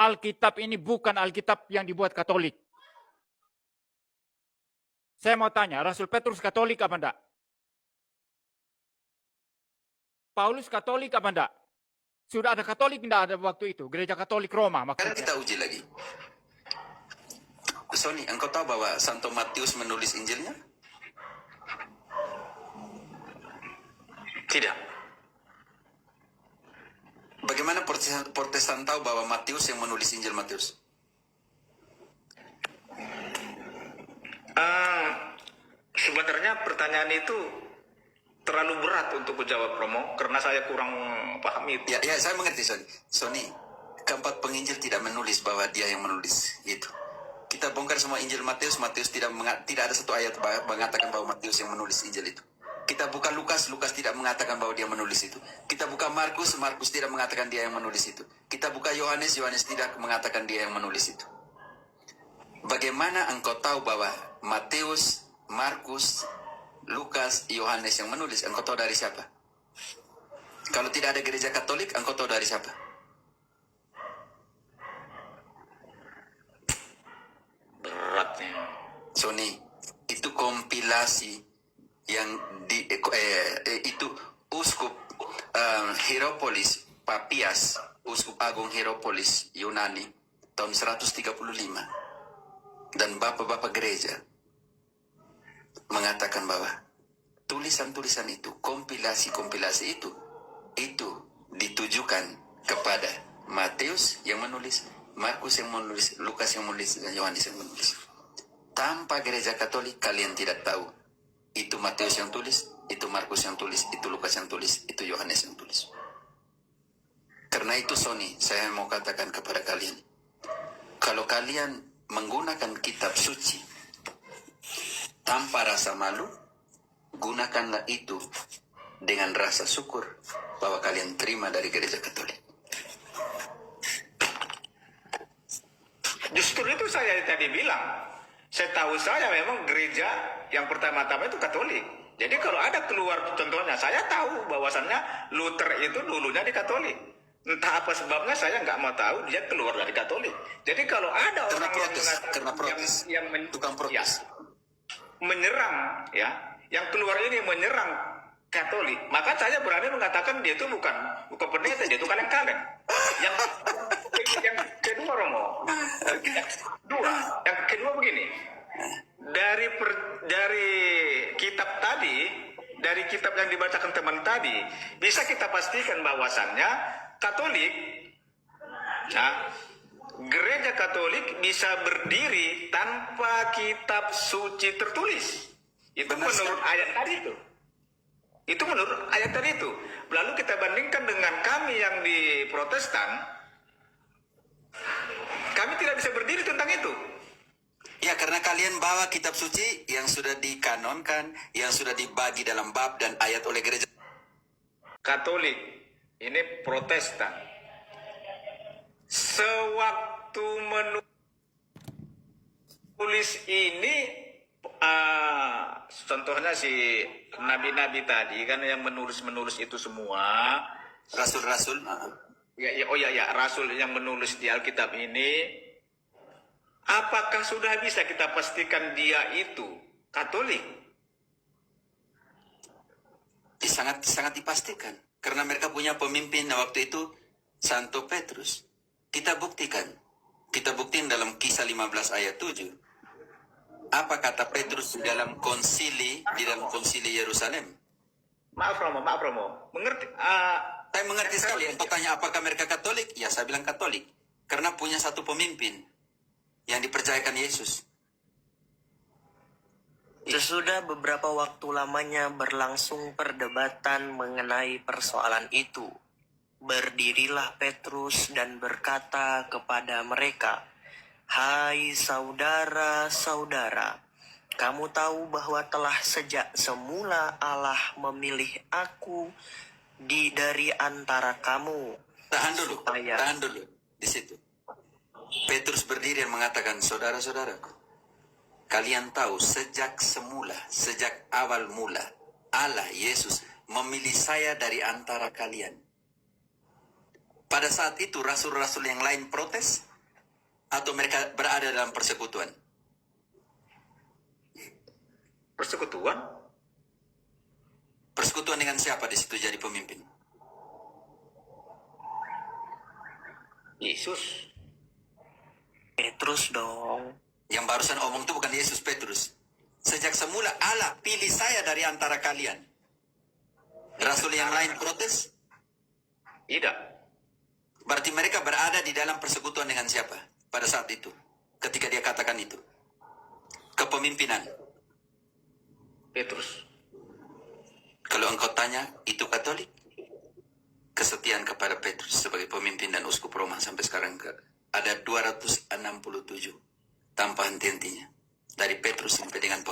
Alkitab ini bukan Alkitab yang dibuat Katolik. Saya mau tanya, Rasul Petrus Katolik apa enggak? Paulus Katolik apa enggak? Sudah ada Katolik enggak ada waktu itu? Gereja Katolik Roma maksudnya. Sekarang kita uji lagi. Sony, engkau tahu bahwa Santo Matius menulis Injilnya? Tidak. Bagaimana Protestan tahu bahwa Matius yang menulis Injil Matius? Sebenarnya pertanyaan itu terlalu berat untuk dijawab, Romo, karena saya kurang paham itu. Ya, saya mengerti, Sony. Sony, keempat penginjil tidak menulis bahwa dia yang menulis itu. Kita bongkar semua Injil Matius, tidak ada satu ayat mengatakan bahwa Matius yang menulis Injil itu. Kita buka Lukas tidak mengatakan bahwa dia menulis itu. Kita buka Markus tidak mengatakan dia yang menulis itu. Kita buka Yohanes tidak mengatakan dia yang menulis itu. Bagaimana engkau tahu bahwa Matius, Markus, Lukas, Yohanes yang menulis? Engkau tahu dari siapa? Kalau tidak ada gereja Katolik, engkau tahu dari siapa? Beratnya. Sony, itu kompilasi yang itu Uskup Hieropolis Papias, Uskup Agung Hieropolis Yunani tahun 135, dan bapak-bapak gereja mengatakan bahwa tulisan-tulisan itu, kompilasi-kompilasi itu ditujukan kepada Matius yang menulis, Markus yang menulis, Lukas yang menulis, dan Yohanes yang menulis. Tanpa gereja Katolik, kalian tidak tahu itu Matius yang tulis, itu Markus yang tulis, itu Lukas yang tulis, itu Yohanes yang tulis. Karena itu, Sony, saya mau katakan kepada kalian, kalau kalian menggunakan kitab suci tanpa rasa malu, gunakanlah itu dengan rasa syukur bahwa kalian terima dari gereja Katolik. Justru itu saya tadi bilang, setahu saya memang gereja yang pertama-tama itu Katolik. Jadi kalau ada keluar contohnya, saya tahu bahwasannya Luther itu dulunya di Katolik. Entah apa sebabnya saya nggak mau tahu, dia keluar dari Katolik. Jadi kalau ada orang yang tukang protes, menyerang, ya, yang keluar ini menyerang Katolik, maka saya berani mengatakan dia itu bukan pendeta, dia itu kaleng-kaleng. Yang kedua, Romo, yang kedua begini, dari kitab tadi, dari kitab yang dibacakan teman tadi, bisa kita pastikan bahwasannya Katolik, nah, gereja Katolik bisa berdiri tanpa kitab suci tertulis. Itu menurut ayat tadi itu. Itu menurut ayat tadi itu. Lalu kita bandingkan dengan kami yang di Protestan, kami tidak bisa berdiri tentang itu. Ya, karena kalian bawa kitab suci yang sudah dikanonkan, yang sudah dibagi dalam bab dan ayat oleh gereja Katolik. Ini Protestan. Sewaktu menulis ini, contohnya si nabi-nabi tadi kan yang menulis itu semua, rasul-rasul. Rasul yang menulis di Alkitab ini, apakah sudah bisa kita pastikan dia itu Katolik? Sangat dipastikan. Karena mereka punya pemimpin waktu itu, Santo Petrus. Kita buktiin dalam Kisah 15 ayat 7. Apa kata Petrus di dalam konsili Yerusalem? Maaf Romo. Mengerti? Saya mengerti sekali. Engkau tanya apakah mereka Katolik? Ya, saya bilang Katolik. Karena punya satu pemimpin yang dipercayakan Yesus. Sesudah beberapa waktu lamanya berlangsung perdebatan mengenai persoalan itu, berdirilah Petrus dan berkata kepada mereka, "Hai saudara-saudara, kamu tahu bahwa telah sejak semula Allah memilih aku dari antara kamu." Tahan dulu. Di situ Petrus berdiri dan mengatakan, "Saudara-saudaraku, kalian tahu sejak awal mula, Allah, Yesus, memilih saya dari antara kalian." Pada saat itu rasul-rasul yang lain protes, atau mereka berada dalam persekutuan? Persekutuan? Persekutuan dengan siapa di situ jadi pemimpin? Yesus. Petrus dong. Yang barusan omong itu bukan Yesus, Petrus. Sejak semula Allah pilih saya dari antara kalian. Rasul yang lain protes? Tidak. Berarti mereka berada di dalam persekutuan dengan siapa pada saat itu? Ketika dia katakan itu. Kepemimpinan. Petrus. Kalau engkau tanya, itu Katolik? Kesetiaan kepada Petrus sebagai pemimpin dan uskup Roma sampai sekarang ada 267 tanpa henti-hentinya. Dari Petrus sampai dengan